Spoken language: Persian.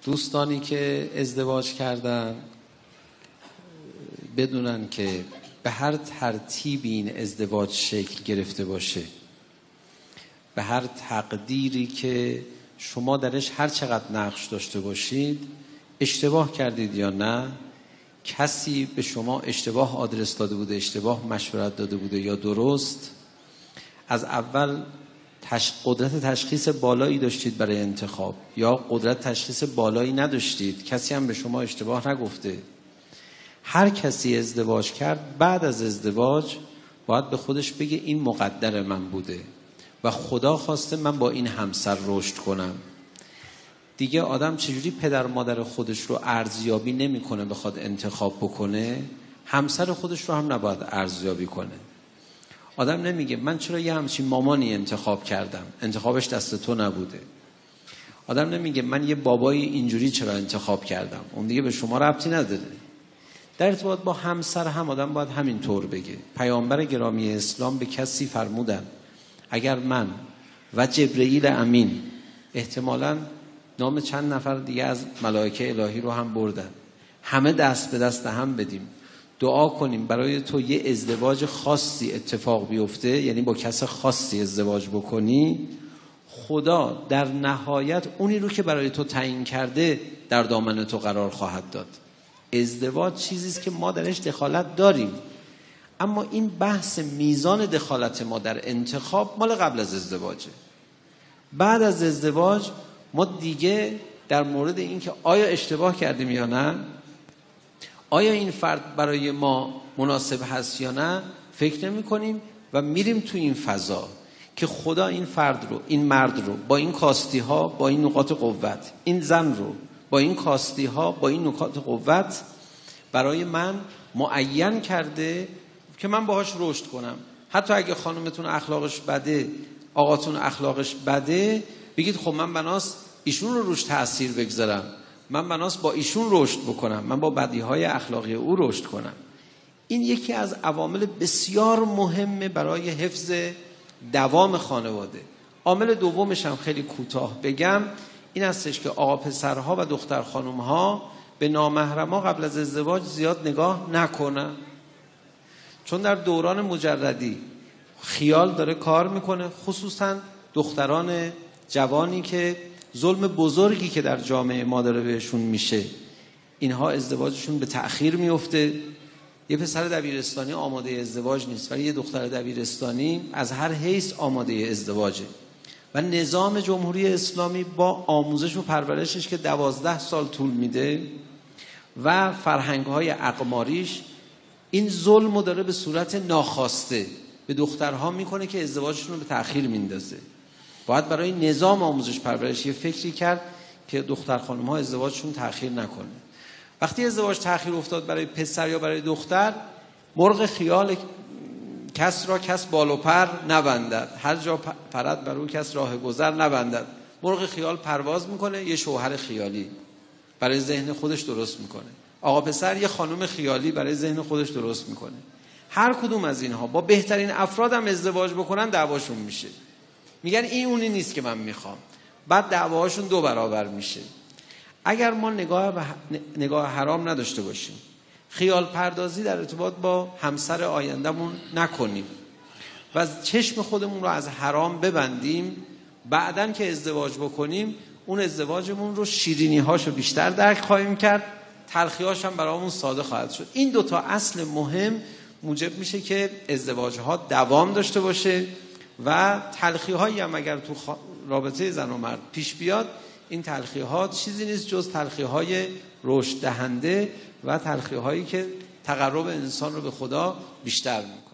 دوستانی که ازدواج کردن بدونن که به هر ترتیبی این ازدواج شکل گرفته باشه، به هر تقدیری که شما درش هر چقدر نقش داشته باشید، اشتباه کردید یا نه، کسی به شما اشتباه آدرس داده بوده، اشتباه مشورت داده بوده یا درست، از اول قدرت تشخیص بالایی داشتید برای انتخاب یا قدرت تشخیص بالایی نداشتید، کسی هم به شما اشتباه نگفته. هر کسی ازدواج کرد بعد از ازدواج باید به خودش بگه این مقدر من بوده و خدا خواسته من با این همسر رشد کنم. دیگه آدم چجوری پدر مادر خودش رو ارزیابی نمیکنه بخواد انتخاب بکنه، همسر خودش رو هم نباید ارزیابی کنه. آدم نمیگه من چرا یه همچین مامانی انتخاب کردم، انتخابش دست تو نبوده. آدم نمیگه من یه بابای اینجوری چرا انتخاب کردم، اون دیگه به شما ربطی نداره. در ارتباط با همسر هم آدم باید همین طور بگه. پیامبر گرامی اسلام به کسی فرمودن اگر من و جبرئیل امین، احتمالاً نام چند نفر دیگه از ملائکه الهی رو هم بردن، همه دست به دست هم بدیم، دعا کنیم برای تو یه ازدواج خاصی اتفاق بیفته، یعنی با کس خاصی ازدواج بکنی، خدا در نهایت اونی رو که برای تو تعیین کرده در دامن تو قرار خواهد داد. ازدواج چیزیست که ما درش دخالت داریم، اما این بحث میزان دخالت ما در انتخاب مال قبل از ازدواجه. بعد از ازدواج ما دیگه در مورد این که آیا اشتباه کردیم یا نه، آیا این فرد برای ما مناسب هست یا نه فکر نمی کنیم و میریم تو این فضا که خدا این فرد رو، این مرد رو با این کاستی ها، با این نقاط قوت، این زن رو با این کاستی ها، با این نقاط قوت برای من معین کرده که من باهاش رشد کنم. حتی اگه خانومتون اخلاقش بده، آقاتون اخلاقش بده، بگید خب من بناس ایشون رو روش تأثیر بگذارم، من بناس با ایشون رشد بکنم، من با بدیهای اخلاقی او رشد کنم. این یکی از عوامل بسیار مهمه برای حفظ دوام خانواده. عامل دومش هم خیلی کوتاه بگم این هستش که آقا پسرها و دختر خانومها به نامحرما قبل از ازدواج زیاد نگاه نکنن، چون در دوران مجردی خیال داره کار میکنه، خصوصا دختران جوانی که ظلم بزرگی که در جامعه ما داره بهشون میشه، اینها ازدواجشون به تأخیر میفته. یه پسر دبیرستانی آماده ازدواج نیست، ولی یه دختر دبیرستانی از هر حیث آماده ازدواجه. و نظام جمهوری اسلامی با آموزش و پرورشش که 12 سال طول میده و فرهنگ‌های اقماریش، این ظلم رو داره به صورت ناخواسته به دخترها میکنه که ازدواجشون رو به تأخیر میندازه. باید برای نظام آموزش پرورش یه فکری کرد که دختر خانم‌ها ازدواجشون تأخیر نکنه. وقتی ازدواج تأخیر افتاد برای پسر یا برای دختر، مرغ خیال کس را کس بال و پر نبندد، هر جا پرد بر او کس راه گذر نبندد. مرغ خیال پرواز میکنه، یه شوهر خیالی برای ذهن خودش درست میکنه، آقا پسر یه خانم خیالی برای ذهن خودش درست میکنه. هر کدوم از اینها با بهترین افراد هم ازدواج بکنن دعواشون میشه، میگن این اونی نیست که من میخوام، بعد دعواهاشون 2 برابر میشه. اگر ما نگاه حرام نداشته باشیم، خیال پردازی در ارتباط با همسر آیندهمون نکنیم و چشم خودمون رو از حرام ببندیم، بعدن که ازدواج بکنیم اون ازدواجمون رو شیرینی هاشو بیشتر درک خواهیم کرد، تلخی هاش هم برامون ساده خواهد شد. این 2 تا اصل مهم موجب میشه که ازدواج ها دوام داشته باشه و تلخی هایی هم اگر تو رابطه زن و مرد پیش بیاد، این تلخی ها چیزی نیست جز تلخی های رشد دهنده و تلخی هایی که تقرب انسان رو به خدا بیشتر میکنه.